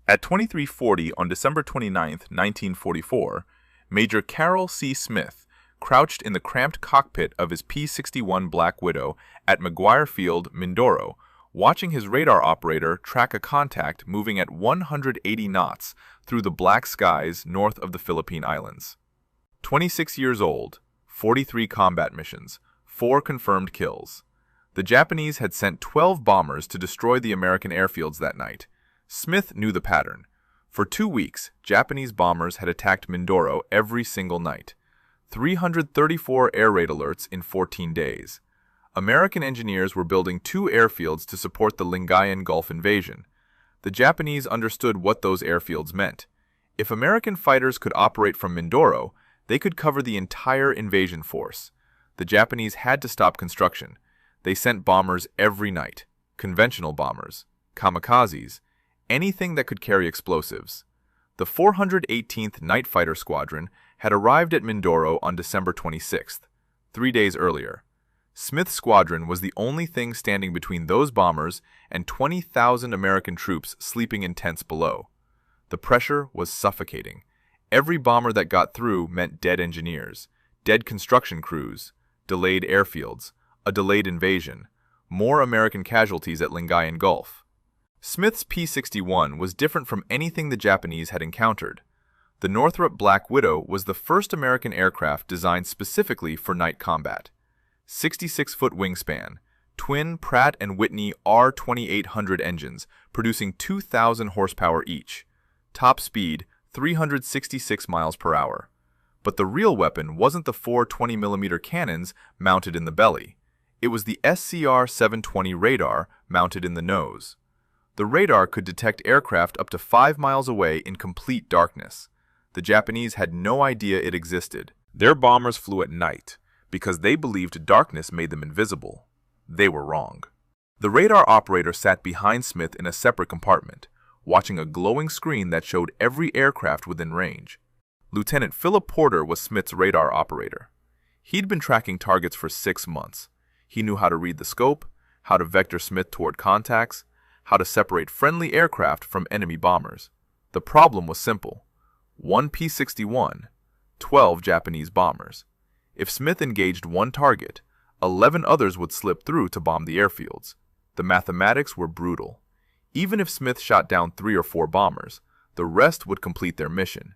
At 23:40 on December 29, 1944, Major Carroll C. Smith crouched in the cramped cockpit of his P-61 Black Widow at McGuire Field, Mindoro, watching his radar operator track a contact moving at 180 knots through the black skies north of the Philippine Islands. 26 years old, 43 combat missions, 4 confirmed kills. The Japanese had sent 12 bombers to destroy the American airfields that night. Smith knew the pattern. For 2 weeks, Japanese bombers had attacked Mindoro every single night. 334 air raid alerts in 14 days. American engineers were building 2 airfields to support the Lingayen Gulf invasion. The Japanese understood what those airfields meant. If American fighters could operate from Mindoro, they could cover the entire invasion force. The Japanese had to stop construction. They sent bombers every night, conventional bombers, kamikazes, anything that could carry explosives. The 418th Night Fighter Squadron had arrived at Mindoro on December 26th, 3 days earlier. Smith's squadron was the only thing standing between those bombers and 20,000 American troops sleeping in tents below. The pressure was suffocating. Every bomber that got through meant dead engineers, dead construction crews, delayed airfields, a delayed invasion, more American casualties at Lingayen Gulf. Smith's P-61 was different from anything the Japanese had encountered. The Northrop Black Widow was the first American aircraft designed specifically for night combat. 66-foot wingspan, twin Pratt & Whitney R2800 engines producing 2,000 horsepower each. Top speed, 366 miles per hour. But the real weapon wasn't the 4 20mm cannons mounted in the belly. It was the SCR-720 radar mounted in the nose. The radar could detect aircraft up to 5 miles away in complete darkness. The Japanese had no idea it existed. Their bombers flew at night because they believed darkness made them invisible. They were wrong. The radar operator sat behind Smith in a separate compartment, watching a glowing screen that showed every aircraft within range. Lieutenant Philip Porter was Smith's radar operator. He'd been tracking targets for 6 months. He knew how to read the scope, how to vector Smith toward contacts, how to separate friendly aircraft from enemy bombers. The problem was simple. 1 P-61, 12 Japanese bombers. If Smith engaged one target, 11 others would slip through to bomb the airfields. The mathematics were brutal. Even if Smith shot down 3 or 4 bombers, the rest would complete their mission.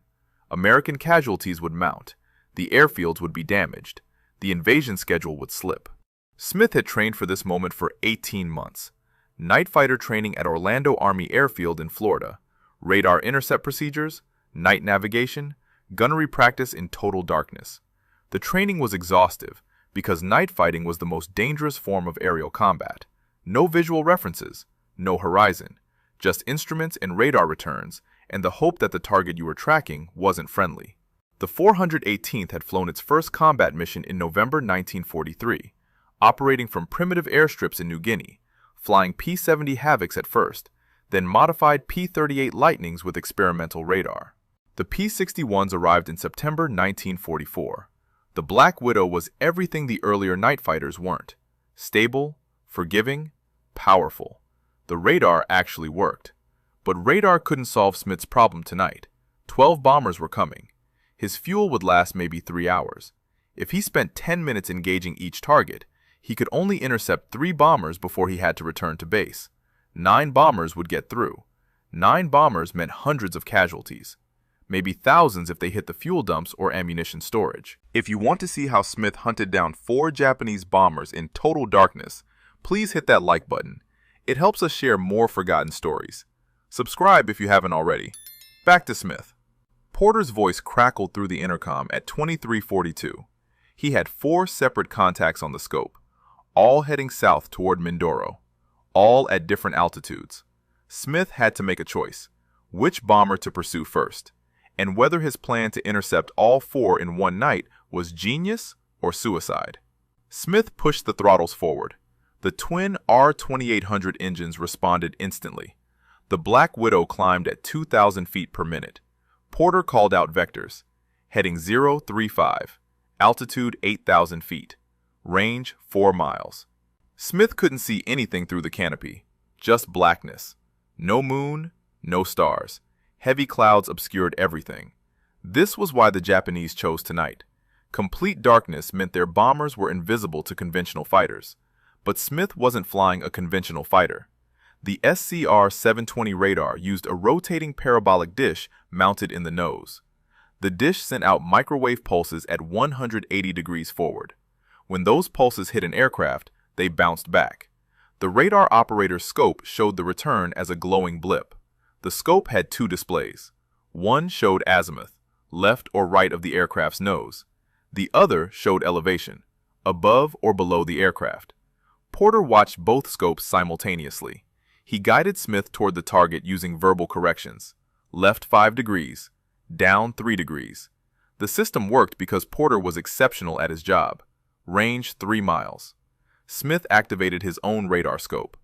American casualties would mount. The airfields would be damaged. The invasion schedule would slip. Smith had trained for this moment for 18 months. Night fighter training at Orlando Army Airfield in Florida, radar intercept procedures, night navigation, gunnery practice in total darkness. The training was exhaustive because night fighting was the most dangerous form of aerial combat. No visual references, no horizon, just instruments and radar returns, and the hope that the target you were tracking wasn't friendly. The 418th had flown its first combat mission in November 1943, operating from primitive airstrips in New Guinea, flying P-70 Havocs at first, then modified P-38 Lightnings with experimental radar. The P-61s arrived in September 1944. The Black Widow was everything the earlier night fighters weren't. Stable, forgiving, powerful. The radar actually worked. But radar couldn't solve Smith's problem tonight. 12 bombers were coming. His fuel would last maybe 3 hours. If he spent 10 minutes engaging each target, he could only intercept 3 bombers before he had to return to base. 9 bombers would get through. 9 bombers meant hundreds of casualties. Maybe thousands if they hit the fuel dumps or ammunition storage. If you want to see how Smith hunted down 4 Japanese bombers in total darkness, please hit that like button. It helps us share more forgotten stories. Subscribe if you haven't already. Back to Smith. Porter's voice crackled through the intercom at 23:42. He had 4 separate contacts on the scope, all heading south toward Mindoro, all at different altitudes. Smith had to make a choice, which bomber to pursue first, and whether his plan to intercept all 4 in one night was genius or suicide. Smith pushed the throttles forward. The twin R2800 engines responded instantly. The Black Widow climbed at 2,000 feet per minute. Porter called out vectors. Heading 035, altitude 8,000 feet, range 4 miles. Smith couldn't see anything through the canopy, just blackness. No moon, no stars. Heavy clouds obscured everything. This was why the Japanese chose tonight. Complete darkness meant their bombers were invisible to conventional fighters. But Smith wasn't flying a conventional fighter. The SCR-720 radar used a rotating parabolic dish mounted in the nose. The dish sent out microwave pulses at 180 degrees forward. When those pulses hit an aircraft, they bounced back. The radar operator's scope showed the return as a glowing blip. The scope had two displays. One showed azimuth, left or right of the aircraft's nose. The other showed elevation, above or below the aircraft. Porter watched both scopes simultaneously. He guided Smith toward the target using verbal corrections. Left 5 degrees, down 3 degrees. The system worked because Porter was exceptional at his job. Range 3 miles. Smith activated his own radar scope.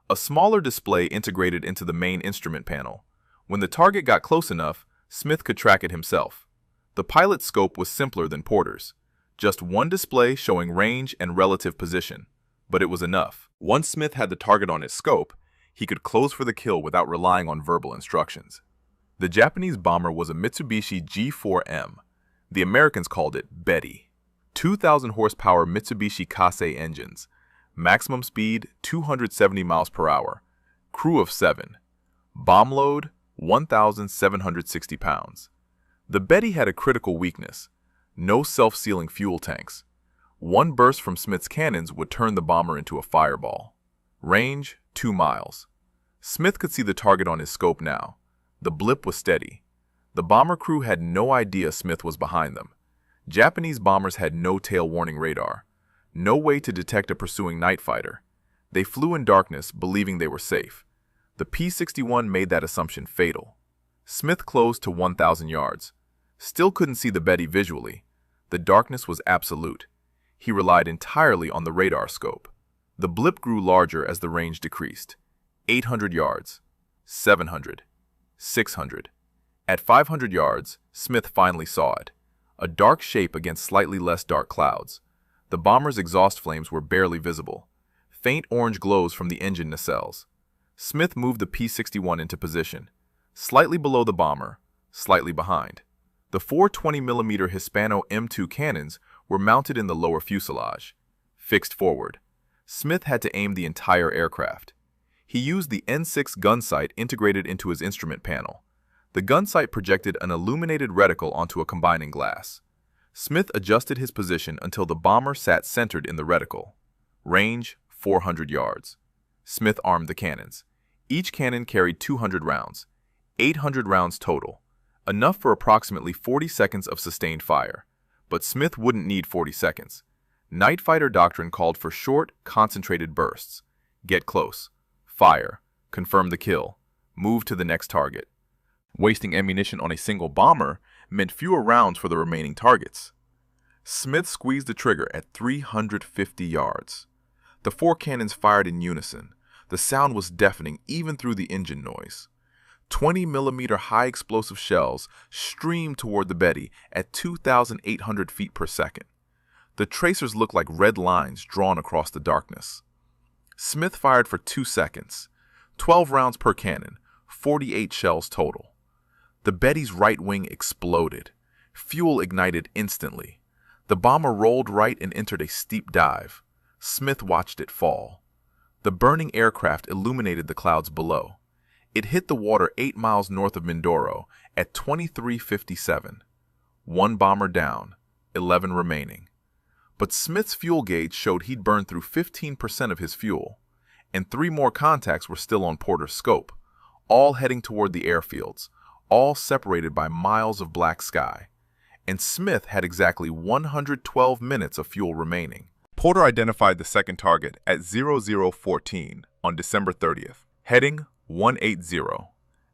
A smaller display integrated into the main instrument panel. When the target got close enough, Smith could track it himself. The pilot's scope was simpler than Porter's. Just one display showing range and relative position. But it was enough. Once Smith had the target on his scope, he could close for the kill without relying on verbal instructions. The Japanese bomber was a Mitsubishi G4M. The Americans called it Betty. 2,000 horsepower Mitsubishi Kase engines. Maximum speed 270 miles per hour. Crew of 7. Bomb load 1,760 pounds. The Betty had a critical weakness. No self-sealing fuel tanks. One burst from Smith's cannons would turn the bomber into a fireball. Range 2 miles. Smith could see the target on his scope now. The blip was steady. The bomber crew had no idea Smith was behind them. Japanese bombers had no tail warning radar. No way to detect a pursuing night fighter. They flew in darkness, believing they were safe. The P-61 made that assumption fatal. Smith closed to 1,000 yards. Still couldn't see the Betty visually. The darkness was absolute. He relied entirely on the radar scope. The blip grew larger as the range decreased. 800 yards. 700. 600. At 500 yards, Smith finally saw it. A dark shape against slightly less dark clouds. The bomber's exhaust flames were barely visible. Faint orange glows from the engine nacelles. Smith moved the P-61 into position. Slightly below the bomber, slightly behind. The 420mm Hispano M2 cannons were mounted in the lower fuselage. Fixed forward. Smith had to aim the entire aircraft. He used the N6 gun sight integrated into his instrument panel. The gun sight projected an illuminated reticle onto a combining glass. Smith adjusted his position until the bomber sat centered in the reticle. Range 400 yards. Smith armed the cannons. Each cannon carried 200 rounds. 800 rounds total. Enough for approximately 40 seconds of sustained fire. But Smith wouldn't need 40 seconds. Night fighter doctrine called for short, concentrated bursts. Get close. Fire. Confirm the kill. Move to the next target. Wasting ammunition on a single bomber meant fewer rounds for the remaining targets. Smith squeezed the trigger at 350 yards. The 4 cannons fired in unison. The sound was deafening even through the engine noise. 20mm high explosive shells streamed toward the Betty at 2,800 feet per second. The tracers looked like red lines drawn across the darkness. Smith fired for 2 seconds. 12 rounds per cannon, 48 shells total. The Betty's right wing exploded. Fuel ignited instantly. The bomber rolled right and entered a steep dive. Smith watched it fall. The burning aircraft illuminated the clouds below. It hit the water 8 miles north of Mindoro at 23:57. 1 bomber down, 11 remaining. But Smith's fuel gauge showed he'd burned through 15% of his fuel, and 3 more contacts were still on Porter's scope, all heading toward the airfields, all separated by miles of black sky. And Smith had exactly 112 minutes of fuel remaining. Porter identified the second target at 0014 on December 30th. Heading 180.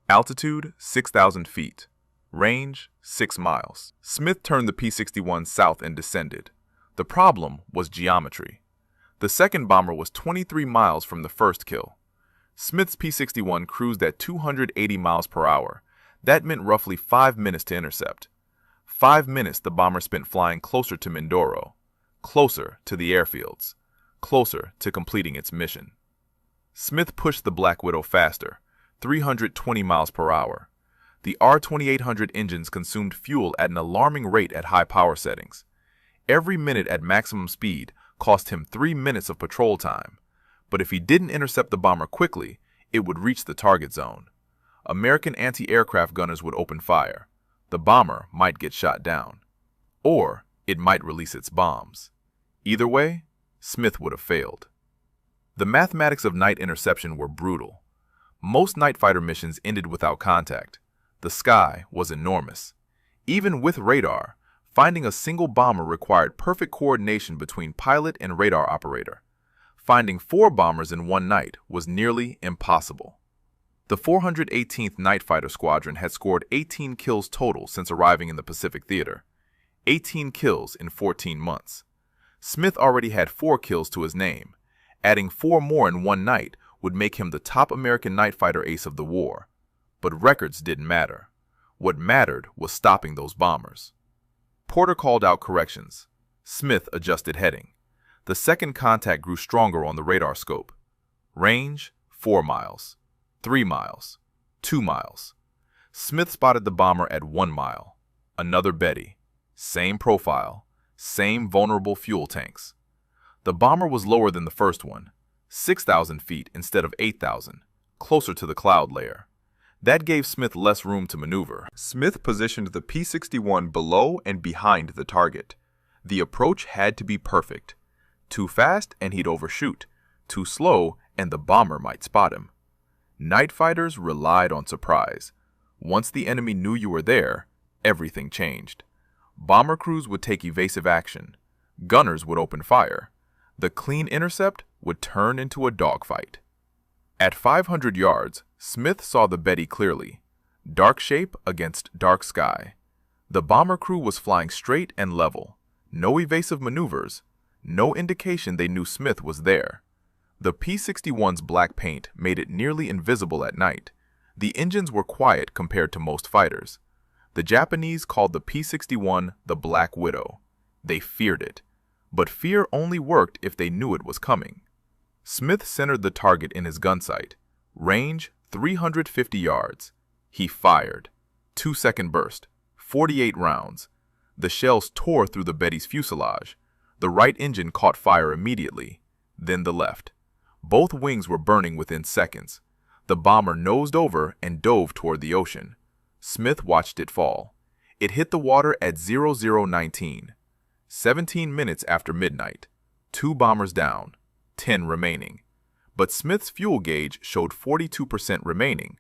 Altitude 6,000 feet. Range 6 miles. Smith turned the P-61 south and descended. The problem was geometry. The second bomber was 23 miles from the first kill. Smith's P-61 cruised at 280 miles per hour. That meant roughly 5 minutes to intercept. 5 minutes the bomber spent flying closer to Mindoro, closer to the airfields, closer to completing its mission. Smith pushed the Black Widow faster. 320 miles per hour. The R-2800 engines consumed fuel at an alarming rate at high power settings. Every minute at maximum speed cost him 3 minutes of patrol time. But if he didn't intercept the bomber quickly, it would reach the target zone. American anti-aircraft gunners would open fire. The bomber might get shot down. Or it might release its bombs. Either way, Smith would have failed. The mathematics of night interception were brutal. Most night fighter missions ended without contact. The sky was enormous. Even with radar, finding a single bomber required perfect coordination between pilot and radar operator. Finding 4 bombers in one night was nearly impossible. The 418th Night Fighter Squadron had scored 18 kills total since arriving in the Pacific Theater. 18 kills in 14 months. Smith already had 4 kills to his name. Adding 4 more in one night would make him the top American night fighter ace of the war. But records didn't matter. What mattered was stopping those bombers. Porter called out corrections. Smith adjusted heading. The second contact grew stronger on the radar scope. Range, 4 miles. 3 miles. 2 miles. Smith spotted the bomber at 1 mile. Another Betty. Same profile. Same vulnerable fuel tanks. The bomber was lower than the first one. 6,000 feet instead of 8,000. Closer to the cloud layer. That gave Smith less room to maneuver. Smith positioned the P-61 below and behind the target. The approach had to be perfect. Too fast and he'd overshoot. Too slow and the bomber might spot him. Night fighters relied on surprise. Once the enemy knew you were there, everything changed. Bomber crews would take evasive action. Gunners would open fire. The clean intercept would turn into a dogfight. At 500 yards, Smith saw the Betty clearly. Dark shape against dark sky. The bomber crew was flying straight and level. No evasive maneuvers. No indication they knew Smith was there. The P-61's black paint made it nearly invisible at night. The engines were quiet compared to most fighters. The Japanese called the P-61 the Black Widow. They feared it. But fear only worked if they knew it was coming. Smith centered the target in his gun sight. Range, 350 yards. He fired. 2-second burst. 48 rounds. The shells tore through the Betty's fuselage. The right engine caught fire immediately. Then the left. Both wings were burning within seconds. The bomber nosed over and dove toward the ocean. Smith watched it fall. It hit the water at 0019. 17 minutes after midnight. 2 bombers down. 10 remaining. But Smith's fuel gauge showed 42% remaining.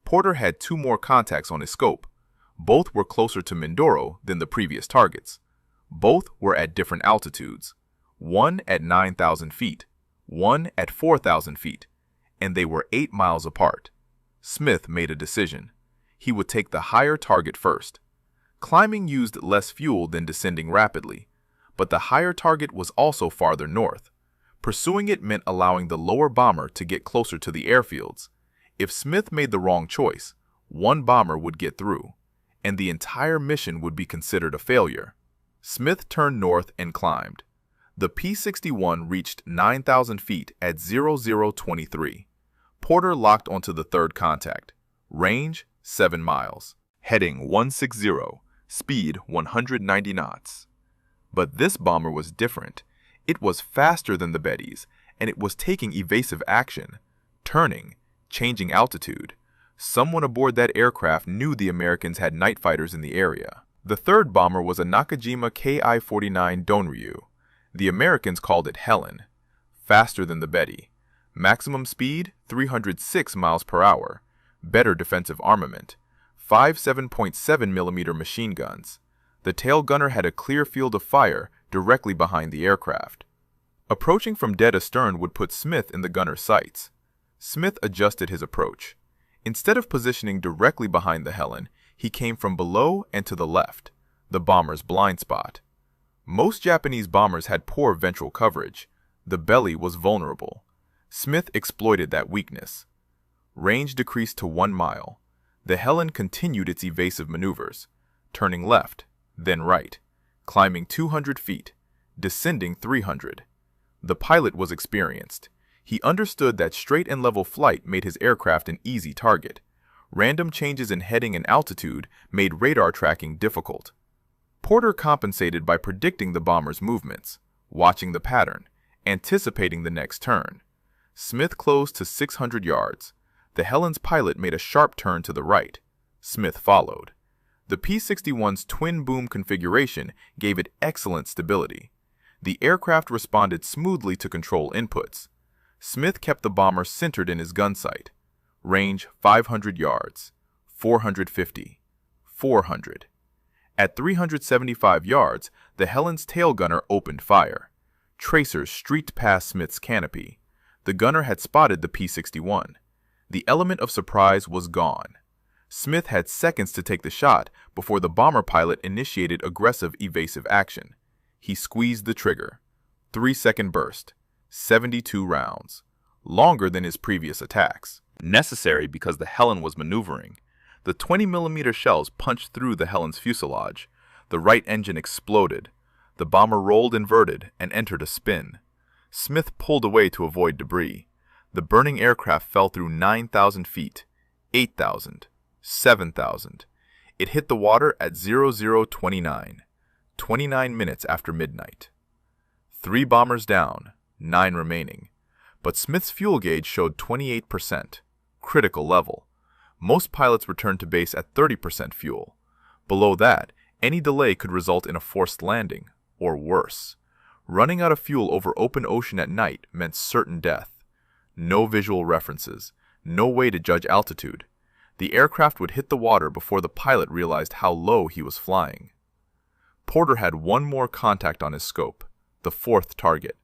Porter had 2 more contacts on his scope. Both were closer to Mindoro than the previous targets. Both were at different altitudes. One at 9,000 feet. One at 4,000 feet. And they were 8 miles apart. Smith made a decision. He would take the higher target first. Climbing used less fuel than descending rapidly, but the higher target was also farther north. Pursuing it meant allowing the lower bomber to get closer to the airfields. If Smith made the wrong choice, 1 bomber would get through, and the entire mission would be considered a failure. Smith turned north and climbed. The P-61 reached 9,000 feet at 0023. Porter locked onto the third contact. Range, 7 miles. Heading 160, speed 190 knots. But this bomber was different. It was faster than the Bettys, and it was taking evasive action, turning, changing altitude. Someone aboard that aircraft knew the Americans had night fighters in the area. The third bomber was a Nakajima Ki-49 Donryu. The Americans called it Helen. Faster than the Betty. Maximum speed, 306 miles per hour. Better defensive armament. 5 7.7mm machine guns. The tail gunner had a clear field of fire directly behind the aircraft. Approaching from dead astern would put Smith in the gunner's sights. Smith adjusted his approach. Instead of positioning directly behind the Helen, he came from below and to the left, the bomber's blind spot. Most Japanese bombers had poor ventral coverage. The belly was vulnerable. Smith exploited that weakness. Range decreased to 1 mile. The Helen continued its evasive maneuvers, turning left, then right, climbing 200 feet, descending 300. The pilot was experienced. He understood that straight and level flight made his aircraft an easy target. Random changes in heading and altitude made radar tracking difficult. Porter compensated by predicting the bomber's movements, watching the pattern, anticipating the next turn. Smith closed to 600 yards. The Helen's pilot made a sharp turn to the right. Smith followed. The P-61's twin-boom configuration gave it excellent stability. The aircraft responded smoothly to control inputs. Smith kept the bomber centered in his gun sight. Range 500 yards, 450, 400. At 375 yards, the Helen's tail gunner opened fire. Tracers streaked past Smith's canopy. The gunner had spotted the P-61. The element of surprise was gone. Smith had seconds to take the shot before the bomber pilot initiated aggressive evasive action. He squeezed the trigger. 3-second burst. 72 rounds. Longer than his previous attacks. Necessary because the Helen was maneuvering. The 20mm shells punched through the Helen's fuselage. The right engine exploded. The bomber rolled inverted and entered a spin. Smith pulled away to avoid debris. The burning aircraft fell through 9,000 feet, 8,000, 7,000. It hit the water at 0029, 29 minutes after midnight. 3 bombers down, 9 remaining. But Smith's fuel gauge showed 28%, critical level. Most pilots returned to base at 30% fuel. Below that, any delay could result in a forced landing, or worse. Running out of fuel over open ocean at night meant certain death. No visual references, no way to judge altitude. The aircraft would hit the water before the pilot realized how low he was flying. Porter had one more contact on his scope, the 4th target.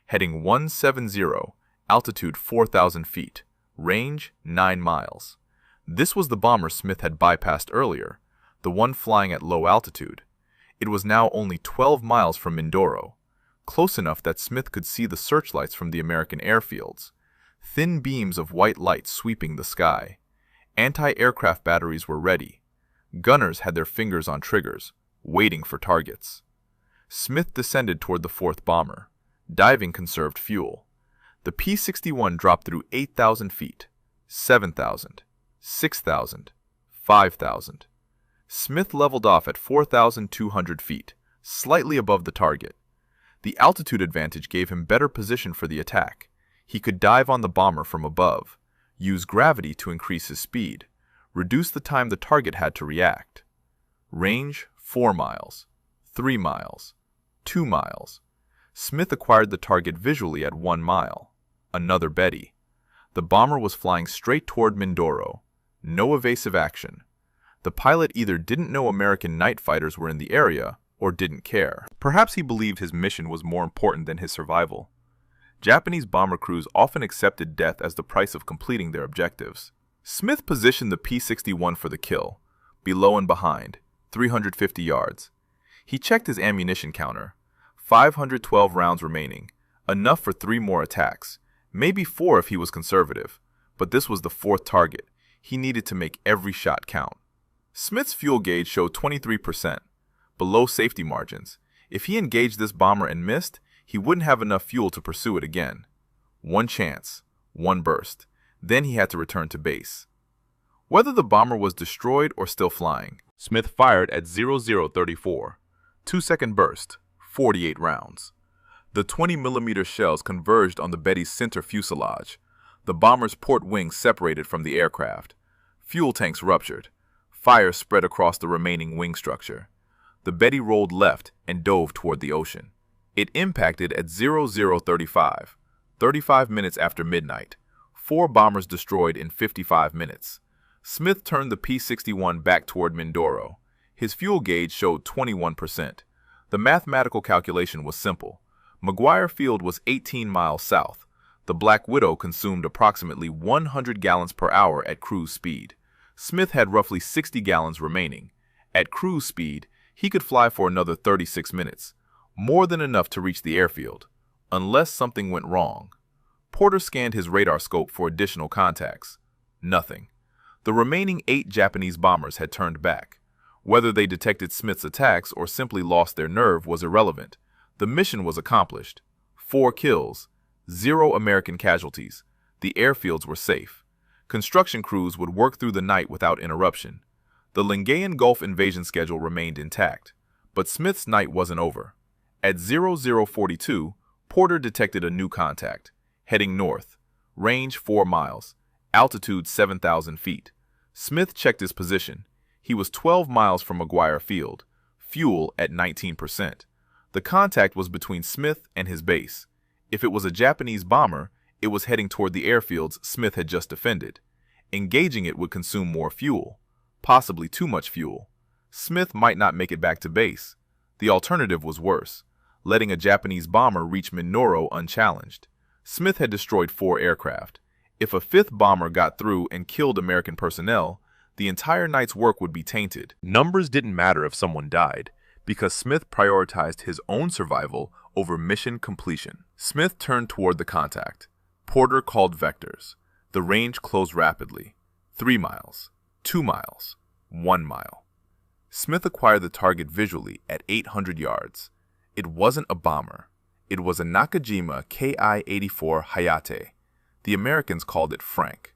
Heading 170, altitude 4,000 feet, range 9 miles. This was the bomber Smith had bypassed earlier, the one flying at low altitude. It was now only 12 miles from Mindoro, close enough that Smith could see the searchlights from the American airfields, thin beams of white light sweeping the sky. Anti-aircraft batteries were ready. Gunners had their fingers on triggers, waiting for targets. Smith descended toward the 4th bomber. Diving conserved fuel. The P-61 dropped through 8,000 feet, 7,000, 6,000, 5,000. Smith leveled off at 4,200 feet, slightly above the target. The altitude advantage gave him better position for the attack. He could dive on the bomber from above, use gravity to increase his speed, reduce the time the target had to react. Range 4 miles, 3 miles, 2 miles. Smith acquired the target visually at 1 mile. Another Betty. The bomber was flying straight toward Mindoro. No evasive action. The pilot either didn't know American night fighters were in the area or didn't care. Perhaps he believed his mission was more important than his survival. Japanese bomber crews often accepted death as the price of completing their objectives. Smith positioned the P-61 for the kill, below and behind, 350 yards. He checked his ammunition counter. 512 rounds remaining, enough for 3 more attacks, maybe 4 if he was conservative, but this was the 4th target. He needed to make every shot count. Smith's fuel gauge showed 23%, below safety margins. If he engaged this bomber and missed, he wouldn't have enough fuel to pursue it again. 1 chance, 1 burst, then he had to return to base. Whether the bomber was destroyed or still flying, Smith fired at 0034, 2-second burst, 48 rounds. The 20mm shells converged on the Betty's center fuselage. The bomber's port wing separated from the aircraft. Fuel tanks ruptured. Fire spread across the remaining wing structure. The Betty rolled left and dove toward the ocean. It impacted at 0035, 35 minutes after midnight. 4 bombers destroyed in 55 minutes. Smith turned the P-61 back toward Mindoro. His fuel gauge showed 21%. The mathematical calculation was simple. McGuire Field was 18 miles south. The Black Widow consumed approximately 100 gallons per hour at cruise speed. Smith had roughly 60 gallons remaining. At cruise speed, he could fly for another 36 minutes, more than enough to reach the airfield, unless something went wrong. Porter scanned his radar scope for additional contacts. Nothing. The remaining 8 Japanese bombers had turned back. Whether they detected Smith's attacks or simply lost their nerve was irrelevant. The mission was accomplished. 4 kills, 0 American casualties. The airfields were safe. Construction crews would work through the night without interruption. The Lingayen Gulf invasion schedule remained intact, but Smith's night wasn't over. At 0042, Porter detected a new contact, heading north, range 4 miles, altitude 7,000 feet. Smith checked his position. He was 12 miles from McGuire Field, fuel at 19%. The contact was between Smith and his base. If it was a Japanese bomber, it was heading toward the airfields Smith had just defended. Engaging it would consume more fuel, possibly too much fuel. Smith might not make it back to base. The alternative was worse, letting a Japanese bomber reach Mindoro unchallenged. Smith had destroyed 4 aircraft. If a 5th bomber got through and killed American personnel, the entire night's work would be tainted. Numbers didn't matter if someone died, because Smith prioritized his own survival over mission completion. Smith turned toward the contact. Porter called vectors. The range closed rapidly. 3 miles, 2 miles, 1 mile. Smith acquired the target visually at 800 yards. It wasn't a bomber. It was a Nakajima Ki-84 Hayate. The Americans called it Frank.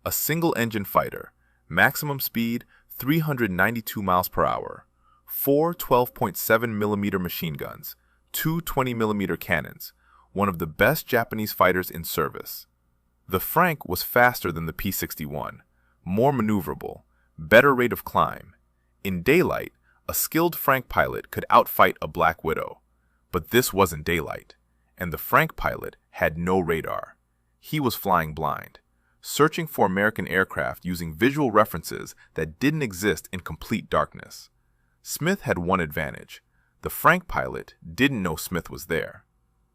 A single-engine fighter, maximum speed 392 miles per hour, 4 12.7mm machine guns, 2 20mm cannons, one of the best Japanese fighters in service. The Frank was faster than the P-61, more maneuverable, better rate of climb. In daylight, a skilled Frank pilot could outfight a Black Widow. But this wasn't daylight, and the Frank pilot had no radar. He was flying blind, searching for American aircraft using visual references that didn't exist in complete darkness. Smith had one advantage. The Frank pilot didn't know Smith was there.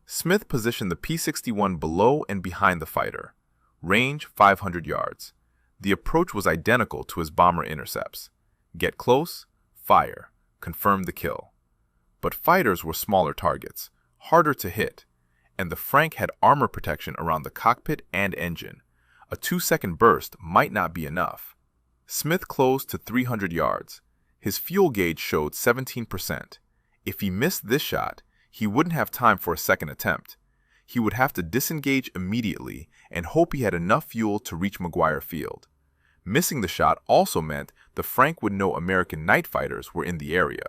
Smith positioned the P-61 below and behind the fighter. Range 500 yards. The approach was identical to his bomber intercepts. Get close, fire, confirm the kill. But fighters were smaller targets, harder to hit, and the Frank had armor protection around the cockpit and engine. A 2-second burst might not be enough. Smith closed to 300 yards. His fuel gauge showed 17%. If he missed this shot, he wouldn't have time for a second attempt. He would have to disengage immediately and hope he had enough fuel to reach McGuire Field. Missing the shot also meant the Frank would know American night fighters were in the area.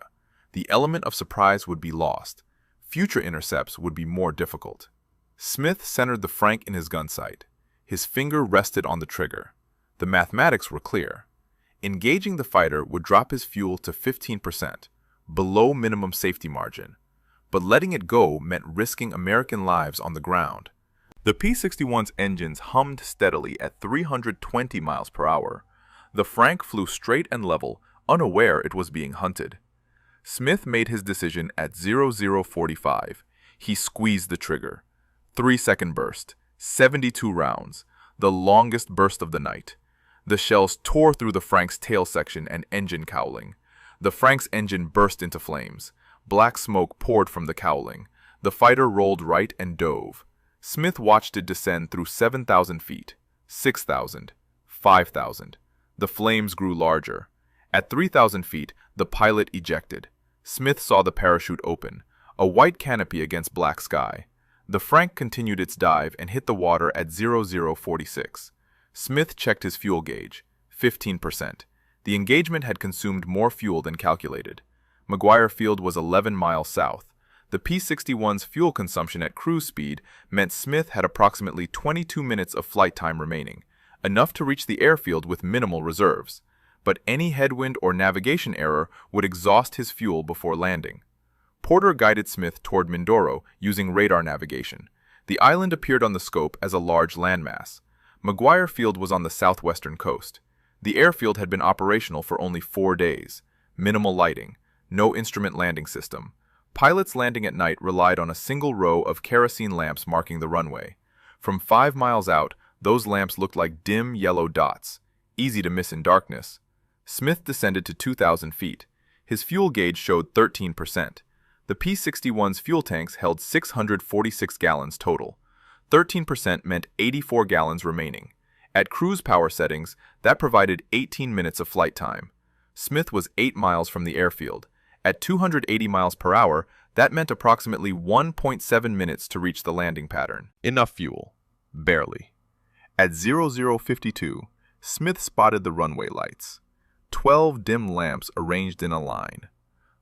The element of surprise would be lost. Future intercepts would be more difficult. Smith centered the Frank in his gun sight. His finger rested on the trigger. The mathematics were clear. Engaging the fighter would drop his fuel to 15%, below minimum safety margin. But letting it go meant risking American lives on the ground. The P-61's engines hummed steadily at 320 miles per hour. The Frank flew straight and level, unaware it was being hunted. Smith made his decision at 0045. He squeezed the trigger. 3-second burst, 72 rounds, the longest burst of the night. The shells tore through the Frank's tail section and engine cowling. The Frank's engine burst into flames. Black smoke poured from the cowling. The fighter rolled right and dove. Smith watched it descend through 7,000 feet, 6,000, 5,000. The flames grew larger. At 3,000 feet, the pilot ejected. Smith saw the parachute open, a white canopy against black sky. The Frank continued its dive and hit the water at 0046. Smith checked his fuel gauge, 15%. The engagement had consumed more fuel than calculated. McGuire Field was 11 miles south. The P-61's fuel consumption at cruise speed meant Smith had approximately 22 minutes of flight time remaining, enough to reach the airfield with minimal reserves. But any headwind or navigation error would exhaust his fuel before landing. Porter guided Smith toward Mindoro using radar navigation. The island appeared on the scope as a large landmass. McGuire Field was on the southwestern coast. The airfield had been operational for only 4 days. Minimal lighting, no instrument landing system. Pilots landing at night relied on a single row of kerosene lamps marking the runway. From 5 miles out, those lamps looked like dim yellow dots, easy to miss in darkness. Smith descended to 2,000 feet. His fuel gauge showed 13%. The P-61's fuel tanks held 646 gallons total. 13% meant 84 gallons remaining. At cruise power settings, that provided 18 minutes of flight time. Smith was 8 miles from the airfield. At 280 miles per hour, That meant approximately 1.7 minutes to reach the landing pattern. Enough fuel. Barely. At 00:52, Smith spotted the runway lights. 12 dim lamps arranged in a line.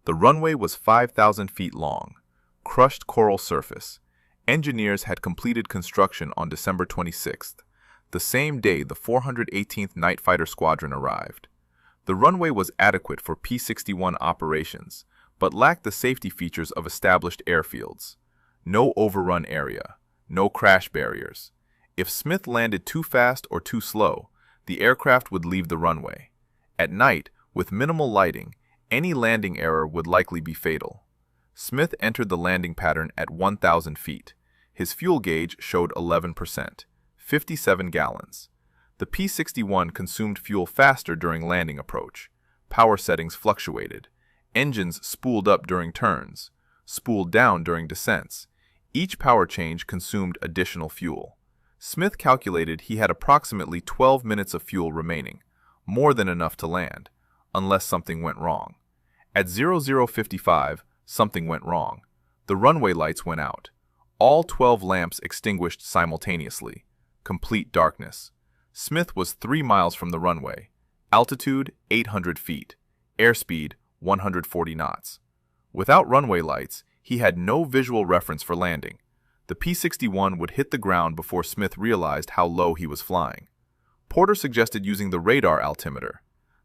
The runway was 5,000 feet long. Crushed coral surface. Engineers had completed construction on December 26th, the same day the 418th Night Fighter Squadron arrived. The runway was adequate for P-61 operations, but lacked the safety features of established airfields. No overrun area, no crash barriers. If Smith landed too fast or too slow, the aircraft would leave the runway. At night, with minimal lighting, any landing error would likely be fatal. Smith entered the landing pattern at 1,000 feet. His fuel gauge showed 11%, 57 gallons. The P-61 consumed fuel faster during landing approach. Power settings fluctuated. Engines spooled up during turns, spooled down during descents. Each power change consumed additional fuel. Smith calculated he had approximately 12 minutes of fuel remaining, more than enough to land, unless something went wrong. At 00:55, something went wrong. The runway lights went out. All 12 lamps extinguished simultaneously. Complete darkness. Smith was 3 miles from the runway. Altitude, 800 feet. Airspeed, 140 knots. Without runway lights, he had no visual reference for landing. The P-61 would hit the ground before Smith realized how low he was flying. Porter suggested using the radar altimeter.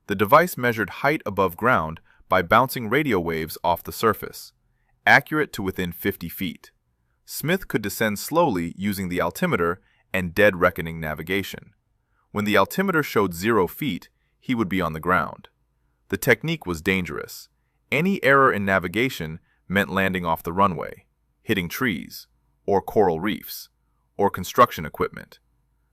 The device measured height above ground by bouncing radio waves off the surface, accurate to within 50 feet. Smith could descend slowly using the altimeter and dead reckoning navigation. When the altimeter showed 0 feet, he would be on the ground. The technique was dangerous. Any error in navigation meant landing off the runway, hitting trees, or coral reefs, or construction equipment.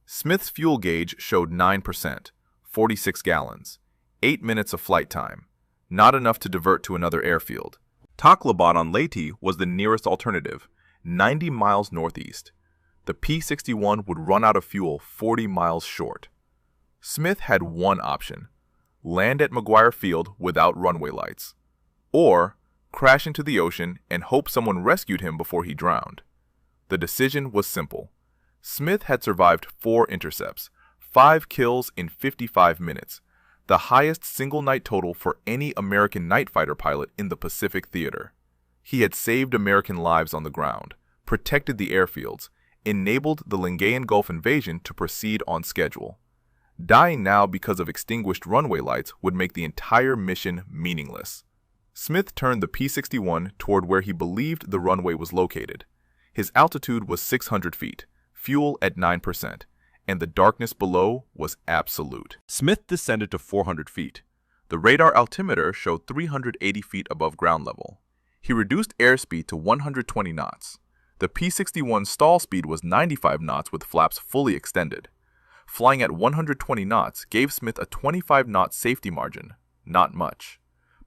Smith's fuel gauge showed 9%, 46 gallons, 8 minutes of flight time, not enough to divert to another airfield. Tacloban on Leyte was the nearest alternative, 90 miles northeast. The P-61 would run out of fuel 40 miles short. Smith had one option: land at McGuire Field without runway lights, or crash into the ocean and hope someone rescued him before he drowned. The decision was simple. Smith had survived 4 intercepts, 5 kills in 55 minutes, the highest single-night total for any American night fighter pilot in the Pacific Theater. He had saved American lives on the ground, protected the airfields, enabled the Lingayen Gulf invasion to proceed on schedule. Dying now because of extinguished runway lights would make the entire mission meaningless. Smith turned the P-61 toward where he believed the runway was located. His altitude was 600 feet, fuel at 9%, and the darkness below was absolute. Smith descended to 400 feet. The radar altimeter showed 380 feet above ground level. He reduced airspeed to 120 knots. The P-61's stall speed was 95 knots with flaps fully extended. Flying at 120 knots gave Smith a 25-knot safety margin. Not much.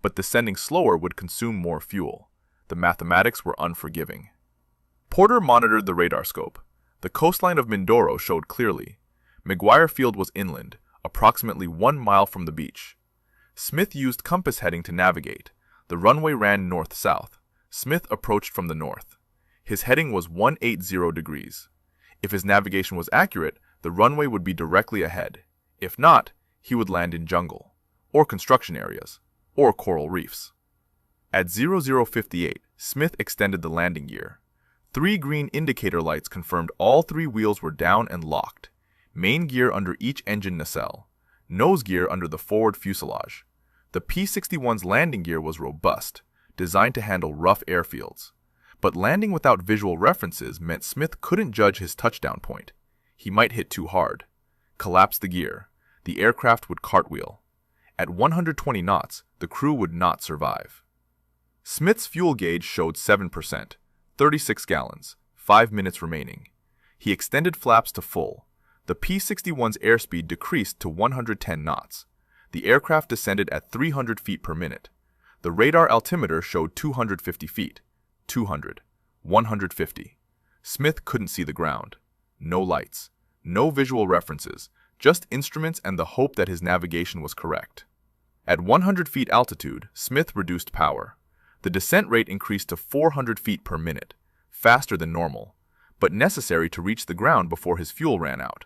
But descending slower would consume more fuel. The mathematics were unforgiving. Porter monitored the radar scope. The coastline of Mindoro showed clearly. McGuire Field was inland, approximately 1 mile from the beach. Smith used compass heading to navigate. The runway ran north-south. Smith approached from the north. His heading was 180 degrees. If his navigation was accurate, the runway would be directly ahead. If not, he would land in jungle, or construction areas, or coral reefs. At 00:58, Smith extended the landing gear. 3 green indicator lights confirmed all 3 wheels were down and locked. Main gear under each engine nacelle. Nose gear under the forward fuselage. The P-61's landing gear was robust, designed to handle rough airfields. But landing without visual references meant Smith couldn't judge his touchdown point. He might hit too hard. Collapse the gear. The aircraft would cartwheel. At 120 knots, the crew would not survive. Smith's fuel gauge showed 7%, 36 gallons, 5 minutes remaining. He extended flaps to full. The P-61's airspeed decreased to 110 knots. The aircraft descended at 300 feet per minute. The radar altimeter showed 250 feet, 200, 150. Smith couldn't see the ground. No lights, no visual references, just instruments and the hope that his navigation was correct. At 100 feet altitude, Smith reduced power. The descent rate increased to 400 feet per minute, faster than normal, but necessary to reach the ground before his fuel ran out.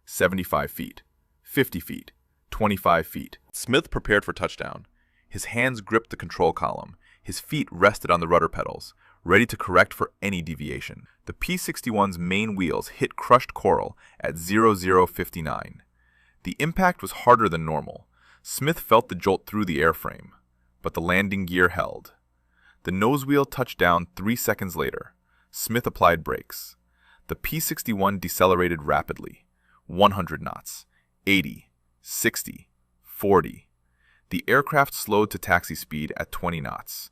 75 feet, 50 feet, 25 feet. Smith prepared for touchdown. His hands gripped the control column. His feet rested on the rudder pedals, ready to correct for any deviation. The P-61's main wheels hit crushed coral at 0059. The impact was harder than normal. Smith felt the jolt through the airframe, but the landing gear held. The nose wheel touched down 3 seconds later. Smith applied brakes. The P-61 decelerated rapidly. 100 knots, 80, 60, 40. The aircraft slowed to taxi speed at 20 knots.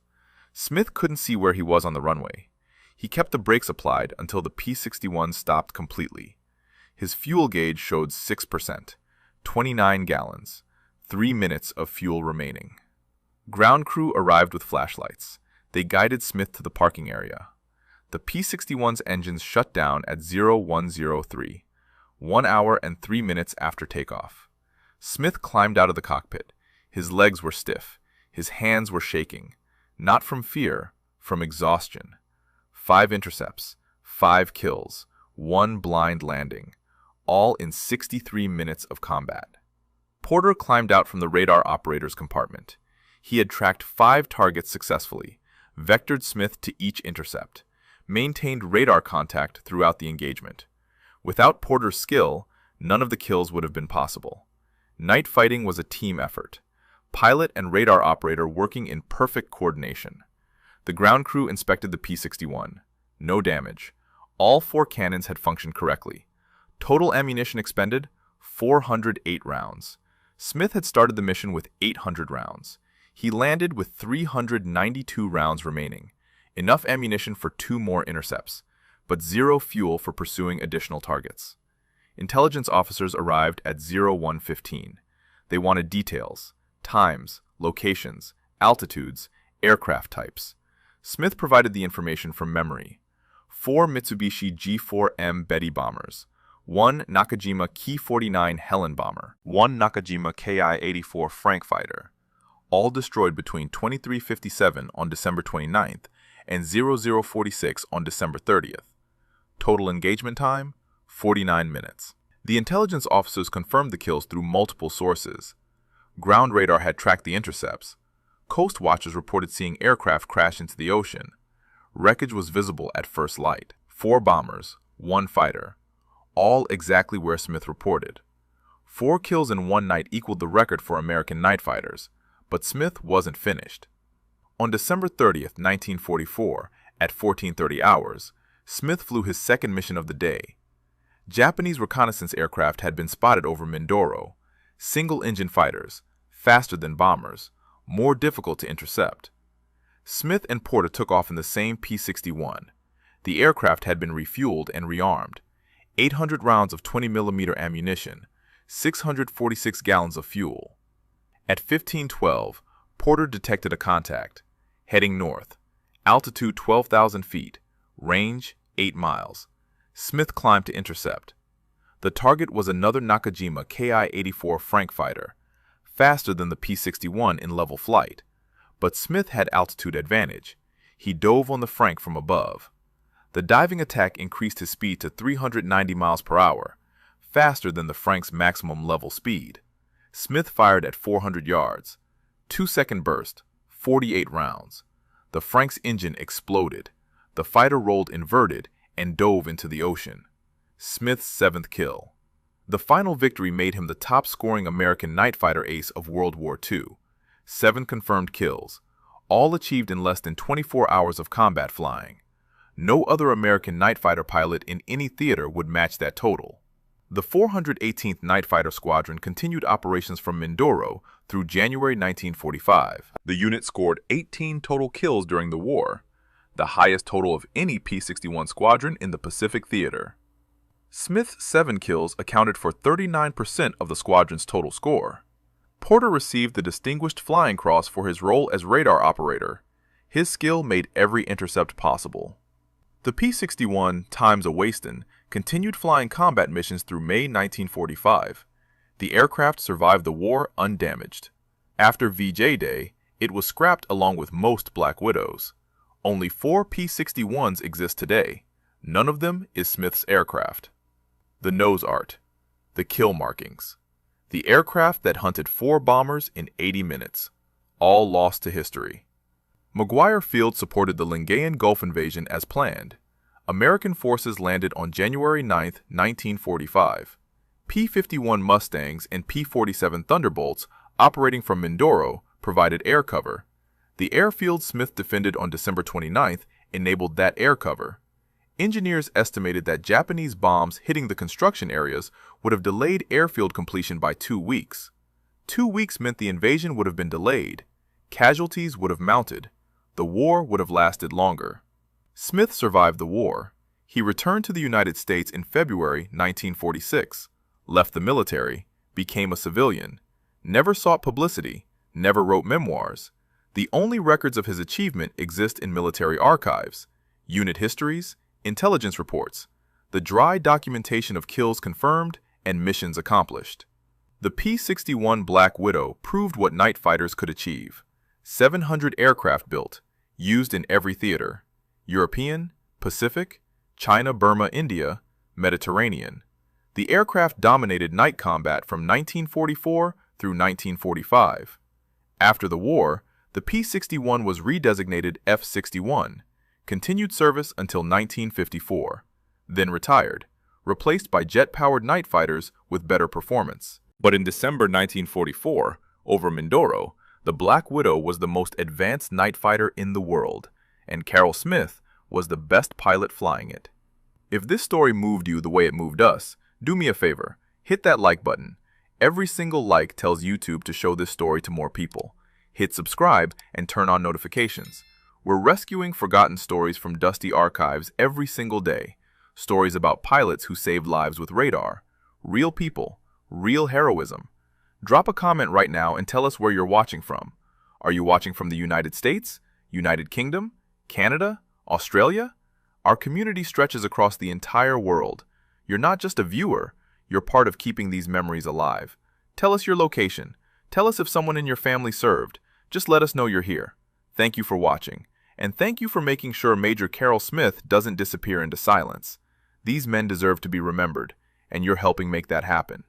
Smith couldn't see where he was on the runway. He kept the brakes applied until the P-61 stopped completely. His fuel gauge showed 6%, 29 gallons, 3 minutes of fuel remaining. Ground crew arrived with flashlights. They guided Smith to the parking area. The P-61's engines shut down at 0103, 1 hour and 3 minutes after takeoff. Smith climbed out of the cockpit. His legs were stiff. His hands were shaking. Not from fear, from exhaustion. 5 intercepts, 5 kills, 1 blind landing, all in 63 minutes of combat. Porter climbed out from the radar operator's compartment. He had tracked 5 targets successfully, vectored Smith to each intercept, maintained radar contact throughout the engagement. Without Porter's skill, none of the kills would have been possible. Night fighting was a team effort. Pilot and radar operator working in perfect coordination. The ground crew inspected the P-61. No damage. All 4 cannons had functioned correctly. Total ammunition expended, 408 rounds. Smith had started the mission with 800 rounds. He landed with 392 rounds remaining, enough ammunition for 2 more intercepts, but 0 fuel for pursuing additional targets. Intelligence officers arrived at 0115. They wanted details, times, locations, altitudes, aircraft types. Smith provided the information from memory. 4 Mitsubishi G4M Betty bombers, 1 Nakajima Ki-49 Helen bomber, 1 Nakajima Ki-84 Frank fighter, all destroyed between 2357 on December 29th and 0046 on December 30th. Total engagement time, 49 minutes. The intelligence officers confirmed the kills through multiple sources. Ground radar had tracked the intercepts. Coast watchers reported seeing aircraft crash into the ocean. Wreckage was visible at first light. 4 bombers, 1 fighter, all exactly where Smith reported. 4 kills in one night equaled the record for American night fighters, but Smith wasn't finished. On December 30th, 1944, at 1430 hours, Smith flew his second mission of the day. Japanese reconnaissance aircraft had been spotted over Mindoro, single-engine fighters, faster than bombers, more difficult to intercept. Smith and Porter took off in the same P-61. The aircraft had been refueled and rearmed. 800 rounds of 20mm ammunition, 646 gallons of fuel. At 1512, Porter detected a contact, heading north, altitude 12,000 feet, range 8 miles. Smith climbed to intercept. The target was another Nakajima Ki-84 Frank fighter, faster than the P-61 in level flight, but Smith had altitude advantage. He dove on the Frank from above. The diving attack increased his speed to 390 miles per hour, faster than the Frank's maximum level speed. Smith fired at 400 yards. 2-second burst, 48 rounds. The Frank's engine exploded. The fighter rolled inverted and dove into the ocean. Smith's 7th kill. The final victory made him the top-scoring American night fighter ace of World War II. 7 confirmed kills, all achieved in less than 24 hours of combat flying. No other American night fighter pilot in any theater would match that total. The 418th Night Fighter Squadron continued operations from Mindoro through January 1945. The unit scored 18 total kills during the war, the highest total of any P-61 squadron in the Pacific Theater. Smith's 7 kills accounted for 39% of the squadron's total score. Porter received the Distinguished Flying Cross for his role as radar operator. His skill made every intercept possible. The P-61 Times-a-Wastin continued flying combat missions through May 1945. The aircraft survived the war undamaged. After VJ Day, It was scrapped along with most Black Widows. Only 4 P-61s exist today. None of them is Smith's aircraft. The nose art. The kill markings. The aircraft that hunted 4 bombers in 80 minutes. All lost to history. McGuire Field supported the Lingayen Gulf invasion as planned. American forces landed on January 9, 1945. P-51 Mustangs and P-47 Thunderbolts operating from Mindoro provided air cover. The airfield Smith defended on December 29th enabled that air cover. Engineers estimated that Japanese bombs hitting the construction areas would have delayed airfield completion by 2 weeks. 2 weeks meant the invasion would have been delayed. Casualties would have mounted. The war would have lasted longer. Smith survived the war. He returned to the United States in February 1946, left the military, became a civilian, never sought publicity, never wrote memoirs. The only records of his achievement exist in military archives, unit histories, intelligence reports, the dry documentation of kills confirmed and missions accomplished. The P-61 Black Widow proved what night fighters could achieve. 700 aircraft built, used in every theater: European, Pacific, China, Burma, India, Mediterranean. The aircraft dominated night combat from 1944 through 1945. After the war, the P-61 was redesignated F-61, continued service until 1954, then retired, replaced by jet-powered night fighters with better performance. But in December 1944, over Mindoro, the Black Widow was the most advanced night fighter in the world, and Carroll Smith was the best pilot flying it. If this story moved you the way it moved us, do me a favor, hit that like button. Every single like tells YouTube to show this story to more people. Hit subscribe and turn on notifications. We're rescuing forgotten stories from dusty archives every single day. Stories about pilots who saved lives with radar. Real people, real heroism. Drop a comment right now and tell us where you're watching from. Are you watching from the United States, United Kingdom, Canada, Australia? Our community stretches across the entire world. You're not just a viewer, you're part of keeping these memories alive. Tell us your location. Tell us if someone in your family served. Just let us know you're here. Thank you for watching. And thank you for making sure Major Carroll Smith doesn't disappear into silence. These men deserve to be remembered, and you're helping make that happen.